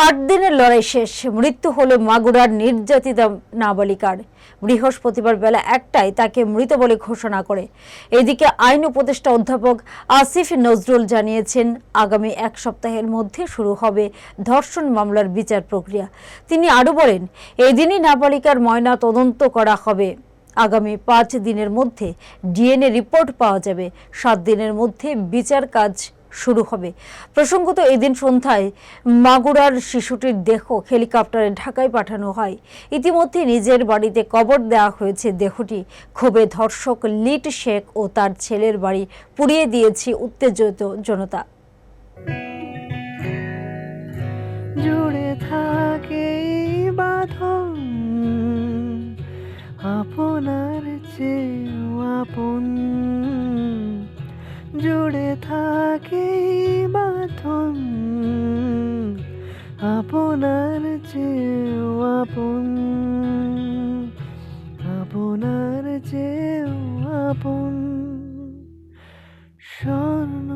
8 দিনের লড়াই শেষ, মৃত্যু হলো মাগুরার নির্যাতিতা নাবালিকার। বৃহস্পতিবার বেলা 1টায় তাকে মৃত বলে ঘোষণা করে। এদিকে আইন উপদেষ্টা অধ্যাপক আসিফ নজরুল জানিয়েছেন, আগামী 1 সপ্তাহের মধ্যে শুরু হবে ধর্ষণ মামলার বিচার প্রক্রিয়া। তিনি আরও বলেন, এই দিনই নাবালিকার ময়না তদন্ত করা হবে। আগামী 5 দিনের মধ্যে ডিএনএ রিপোর্ট পাওয়া যাবে। 7 দিনের মধ্যে বিচার কাজ শুরু হবে। প্রসঙ্গত, এদিন সন্ধ্যায় মাগুরার শিশুটির দেহ হেলিকপ্টারে ঢাকায় পাঠানো হয়। ইতিমধ্যে নিজের বাড়িতে কবর দেওয়া হয়েছে দেহটি। ক্ষোভে ধর্ষক লিট শেখ ও তার ছেলের বাড়ি পুড়িয়ে দিয়েছে উত্তেজিত জনতা। জুড়ে থাকে বাঁধন আপনার চেয়েও আপন, জুড়ে থাকে বাঁধন আপনার চেয়েও আপন, আপনার চেয়েও আপন। স্বর্ণ